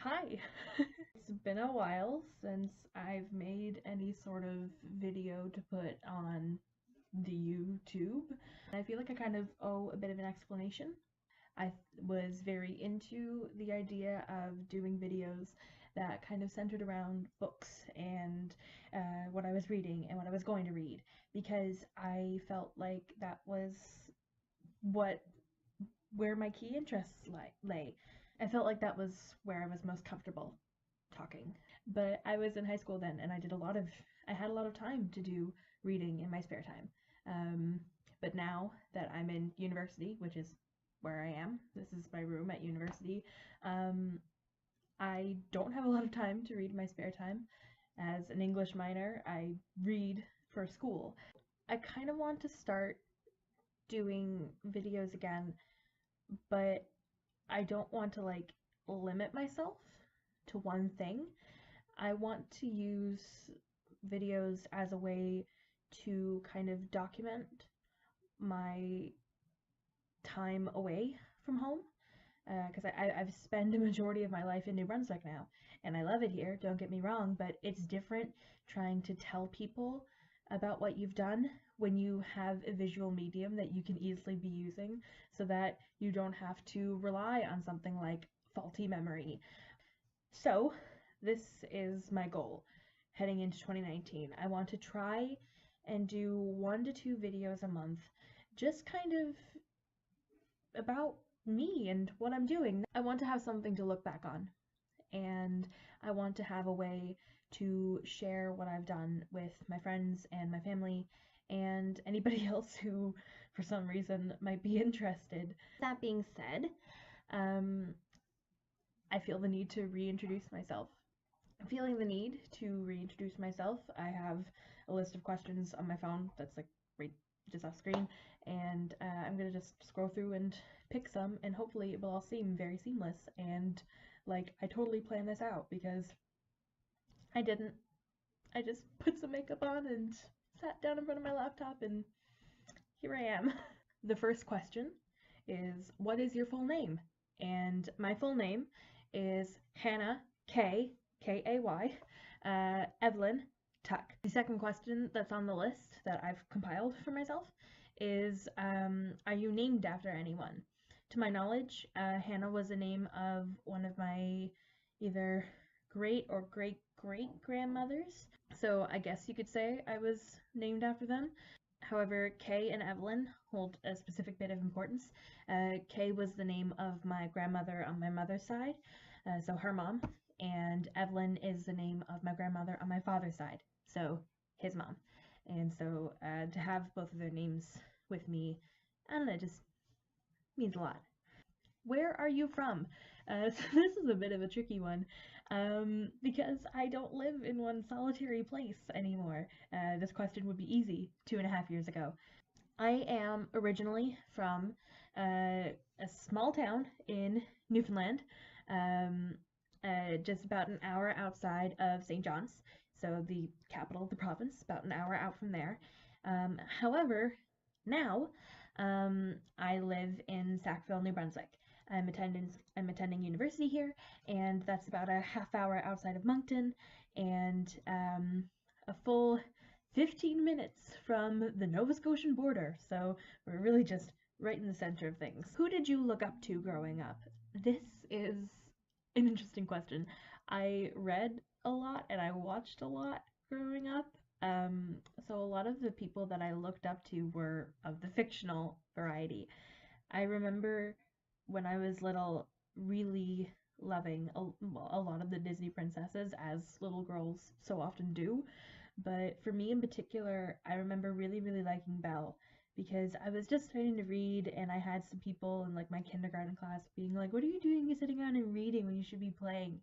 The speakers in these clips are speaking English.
Hi! It's been a while since I've made any sort of video to put on the YouTube. I feel like I kind of owe a bit of an explanation. I was very into the idea of doing videos that kind of centered around books and what I was reading and what I was going to read because I felt like that was what where my key interests lay. I felt like that was where I was most comfortable talking. But I was in high school then, and I had a lot of time to do reading in my spare time. But now that I'm in university, which is where I am, this is my room at university, I don't have a lot of time to read in my spare time. As an English minor, I read for school. I kind of want to start doing videos again, but I don't want to limit myself to one thing. I want to use videos as a way to kind of document my time away from home because I've spent a majority of my life in New Brunswick now, and I love it here, don't get me wrong, but it's different trying to tell people about what you've done when you have a visual medium that you can easily be using so that you don't have to rely on something like faulty memory. So, this is my goal heading into 2019. I want to try and do 1 to 2 videos a month, just kind of about me and what I'm doing. I want to have something to look back on, and I want to have a way to share what I've done with my friends and my family and anybody else who, for some reason, might be interested. That being said, I feel the need to reintroduce myself. I'm feeling the need to reintroduce myself. I have a list of questions on my phone that's like right just off screen, and I'm gonna just scroll through and pick some, and hopefully it will all seem very seamless and like I totally planned this out, because I didn't. I just put some makeup on and sat down in front of my laptop, and here I am. The first question is, what is your full name? And my full name is Hannah Kay, Evelyn Tuck. The second question that's on the list that I've compiled for myself is, are you named after anyone? To my knowledge, Hannah was a name of one of my either great or great great grandmothers, so I guess you could say I was named after them. However, Kay and Evelyn hold a specific bit of importance. Kay was the name of my grandmother on my mother's side, so her mom, and Evelyn is the name of my grandmother on my father's side, so his mom. And so to have both of their names with me, I don't know, it just means a lot. Where are you from? So this is a bit of a tricky one, because I don't live in one solitary place anymore. This question would be easy 2.5 years ago. I am originally from a small town in Newfoundland, just about an hour outside of St. John's, so the capital of the province, about an hour out from there. However, now I live in Sackville, New Brunswick. I'm attending university here, and that's about a half hour outside of Moncton, and a full 15 minutes from the Nova Scotian border. So we're really just right in the center of things. Who did you look up to growing up? This is an interesting question. I read a lot and I watched a lot growing up. So a lot of the people that I looked up to were of the fictional variety. I remember when I was little really loving a lot of the Disney princesses, as little girls so often do. But for me in particular, I remember really, really liking Belle, because I was just starting to read, and I had some people in like my kindergarten class being like, "What are you doing? You're sitting around and reading when you should be playing."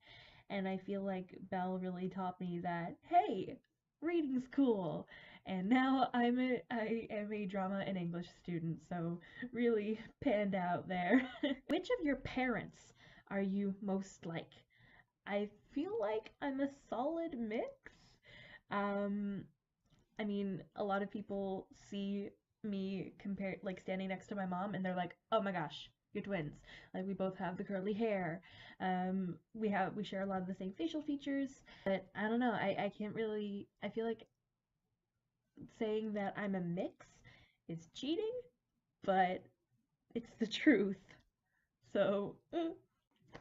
And I feel like Belle really taught me that, hey, reading's cool. And now I am a drama and English student, so really panned out there. Which of your parents are you most like? I feel like I'm a solid mix. Um, I mean, a lot of people see me compared, like standing next to my mom, and they're like, "Oh my gosh, You're twins. Like we both have the curly hair. We share a lot of the same facial features. But I don't know. I can't really. I feel like saying that I'm a mix is cheating, but it's the truth. So,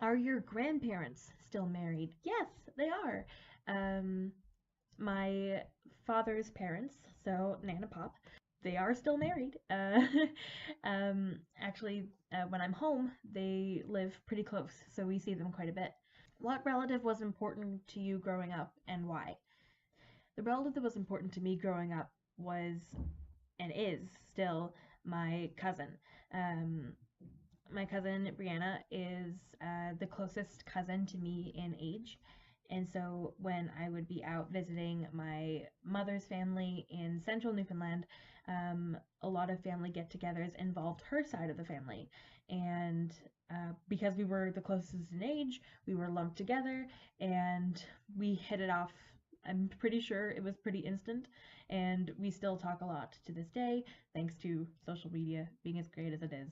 are your grandparents still married? Yes, they are. Um, my father's parents, so Nan and Pop, they are still married. Actually, when I'm home, they live pretty close, so we see them quite a bit. What relative was important to you growing up and why? The relative that was important to me growing up was and is still my cousin. Um, my cousin Brianna is the closest cousin to me in age. And so when I would be out visiting my mother's family in central Newfoundland, a lot of family get togethers involved her side of the family. And because we were the closest in age, we were lumped together and we hit it off. I'm pretty sure it was pretty instant, and we still talk a lot to this day, thanks to social media being as great as it is.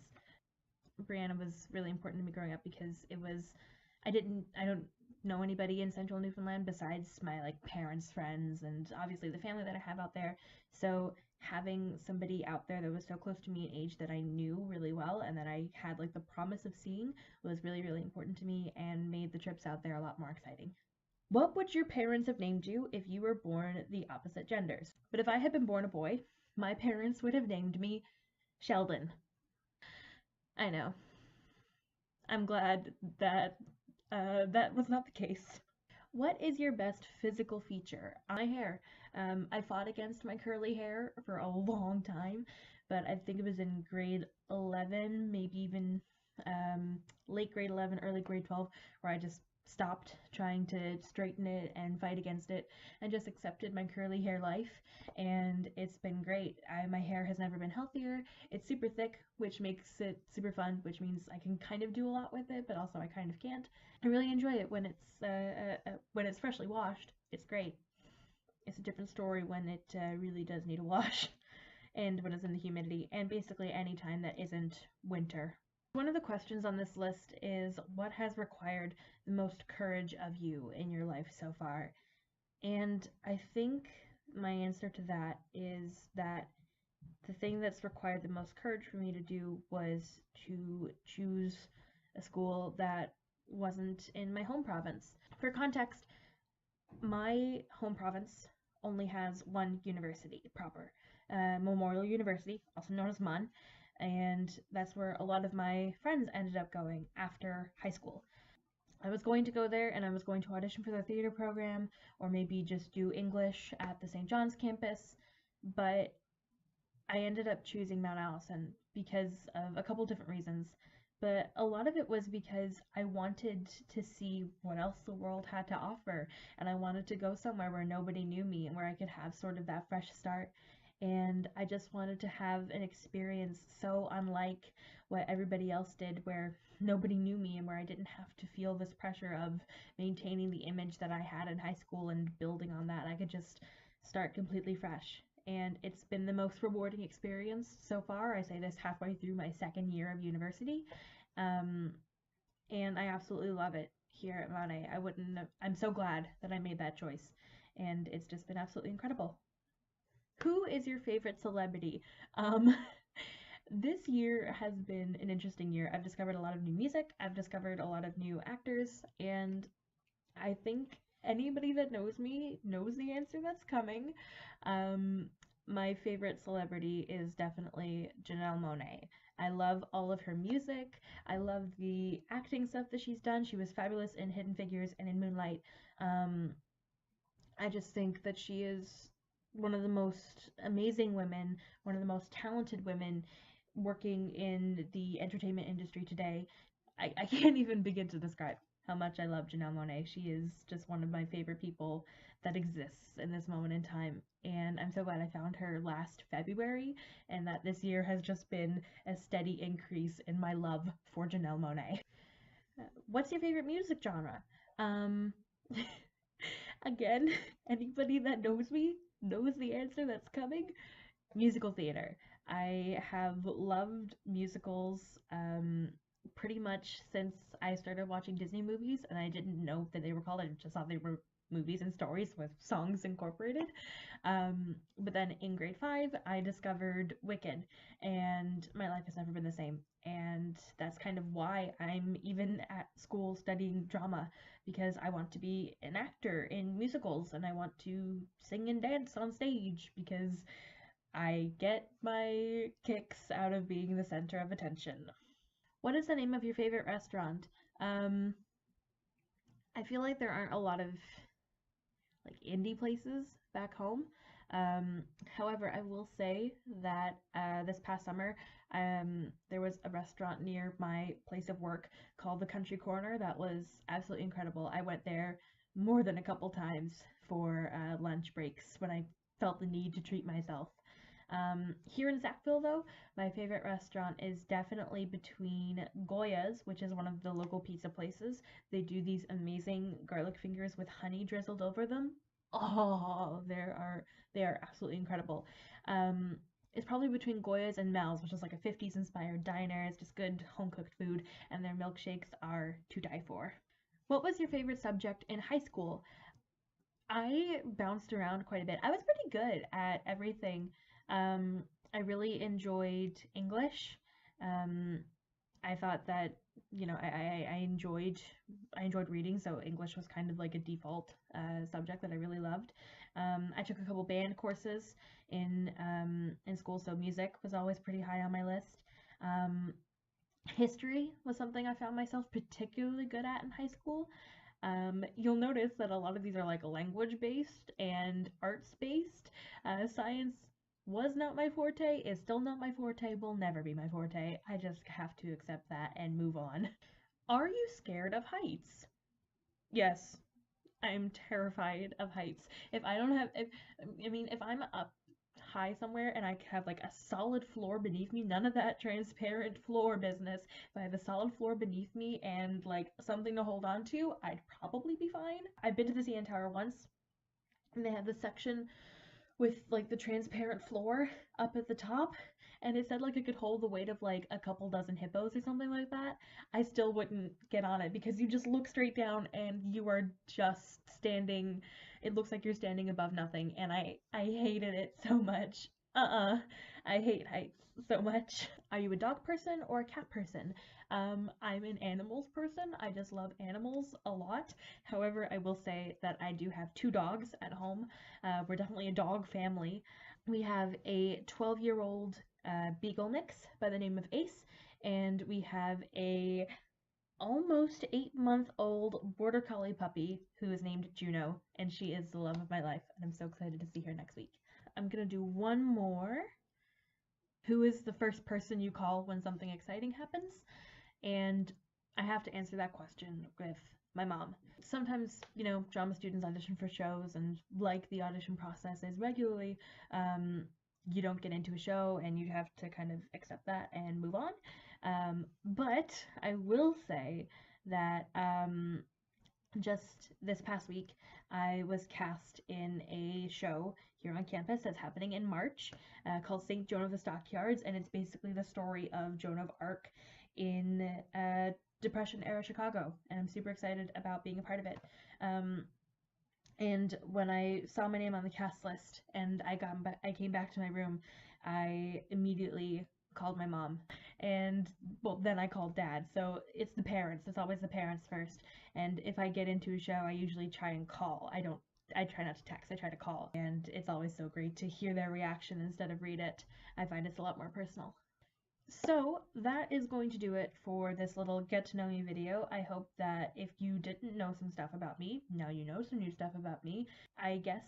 Brianna was really important to me growing up because I don't know anybody in central Newfoundland besides my like parents' friends and obviously the family that I have out there. So having somebody out there that was so close to me in age that I knew really well and that I had like the promise of seeing was really, really important to me and made the trips out there a lot more exciting. What would your parents have named you if you were born the opposite genders? But if I had been born a boy, my parents would have named me Sheldon. I know. I'm glad that that was not the case. What is your best physical feature? My hair. I fought against my curly hair for a long time, but I think it was in grade 11, maybe even late grade 11, early grade 12, where I just stopped trying to straighten it and fight against it and just accepted my curly hair life. And it's been great. My hair has never been healthier. It's super thick, which makes it super fun, which means I can kind of do a lot with it, but also I kind of can't. I really enjoy it when it's freshly washed. It's great. It's a different story when it really does need a wash, and when it's in the humidity, and basically any time that isn't winter. One of the questions on this list is what has required the most courage of you in your life so far? And I think my answer to that is that the thing that's required the most courage for me to do was to choose a school that wasn't in my home province. For context, my home province only has one university proper, Memorial University, also known as MUN, and that's where a lot of my friends ended up going after high school. I was going to go there and I was going to audition for the theater program or maybe just do English at the St. John's campus, but I ended up choosing Mount Allison because of a couple different reasons. But a lot of it was because I wanted to see what else the world had to offer, and I wanted to go somewhere where nobody knew me and where I could have sort of that fresh start. And I just wanted to have an experience so unlike what everybody else did, where nobody knew me and where I didn't have to feel this pressure of maintaining the image that I had in high school and building on that. I could just start completely fresh, and it's been the most rewarding experience so far. I say this halfway through my second year of university, um, and I absolutely love it here at Mane. I'm so glad that I made that choice, and it's just been absolutely incredible. Who is your favorite celebrity? Um, this year has been an interesting year. I've discovered a lot of new music, I've discovered a lot of new actors, and I think anybody that knows me knows the answer that's coming. Um, my favorite celebrity is definitely Janelle Monáe. I love all of her music. I love the acting stuff that she's done. She was fabulous in Hidden Figures and in Moonlight. Um, I just think that she is one of the most amazing women, one of the most talented women working in the entertainment industry today. I can't even begin to describe how much I love Janelle Monáe. She is just one of my favorite people that exists in this moment in time. And I'm so glad I found her last February, and that this year has just been a steady increase in my love for Janelle Monáe. What's your favorite music genre? Um, again, anybody that knows me knows the answer that's coming. Musical theater. I have loved musicals pretty much since I started watching Disney movies, and I didn't know that they were called. I just thought they were movies and stories with songs incorporated. But then in grade 5, I discovered Wicked, and my life has never been the same. And that's kind of why I'm even at school studying drama, because I want to be an actor in musicals and I want to sing and dance on stage because I get my kicks out of being the center of attention. What is the name of your favorite restaurant? Um, I feel like there aren't a lot of like indie places back home. However, I will say that this past summer, there was a restaurant near my place of work called the Country Corner that was absolutely incredible. I went there more than a couple times for lunch breaks when I felt the need to treat myself. Here in Sackville, though, my favorite restaurant is definitely between Goya's, which is one of the local pizza places. They do these amazing garlic fingers with honey drizzled over them. Oh, they are absolutely incredible. Um, it's probably between Goya's and Mel's, which is like a 50s inspired diner. It's just good home cooked food, and their milkshakes are to die for. What was your favorite subject in high school? I bounced around quite a bit. I was pretty good at everything. I really enjoyed English. Um, I thought that, you know, I enjoyed reading, so English was kind of like a default subject that I really loved. I took a couple band courses in school, so music was always pretty high on my list. Um, History was something I found myself particularly good at in high school. You'll notice that a lot of these are like language based and arts based. Science was not my forte, is still not my forte, will never be my forte. I just have to accept that and move on. Are you scared of heights? Yes, I'm terrified of heights. If I don't have, if, I mean, if I'm up high somewhere and I have like a solid floor beneath me, none of that transparent floor business. If I have a solid floor beneath me and like something to hold on to, I'd probably be fine. I've been to the CN Tower once, and they have this section with like the transparent floor up at the top, and it said like it could hold the weight of like a couple dozen hippos or something like that. I still wouldn't get on it because you just look straight down and you are just standing. It looks like you're standing above nothing, and I hated it so much. I hate heights so much. Are you a dog person or a cat person? I'm an animals person. I just love animals a lot. However, I will say that I do have two dogs at home. We're definitely a dog family. We have a 12-year-old beagle mix by the name of Ace, and we have a almost 8-month-old border collie puppy who is named Juno, and she is the love of my life, and I'm so excited to see her next week. I'm gonna do one more. Who is the first person you call when something exciting happens? And I have to answer that question with my mom. Sometimes, you know, drama students audition for shows, and like the audition process is regularly, you don't get into a show and you have to kind of accept that and move on. But I will say that just this past week, I was cast in a show here on campus that's happening in March called St. Joan of the Stockyards, and it's basically the story of Joan of Arc in Depression era Chicago, and I'm super excited about being a part of it. Um, and when I saw my name on the cast list and I came back to my room, I immediately called my mom, and well, then I called dad. So it's the parents. It's always the parents first. And if I get into a show, I usually try and call. I try not to text. I try to call, and it's always so great to hear their reaction instead of read it. I find it's a lot more personal. So that is going to do it for this little get to know me video. I hope that if you didn't know some stuff about me, now you know some new stuff about me. I guess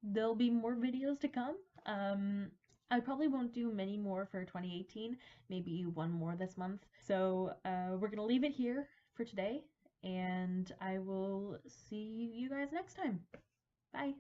there'll be more videos to come. I probably won't do many more for 2018, maybe one more this month. So we're gonna leave it here for today, and I will see you guys next time. Bye.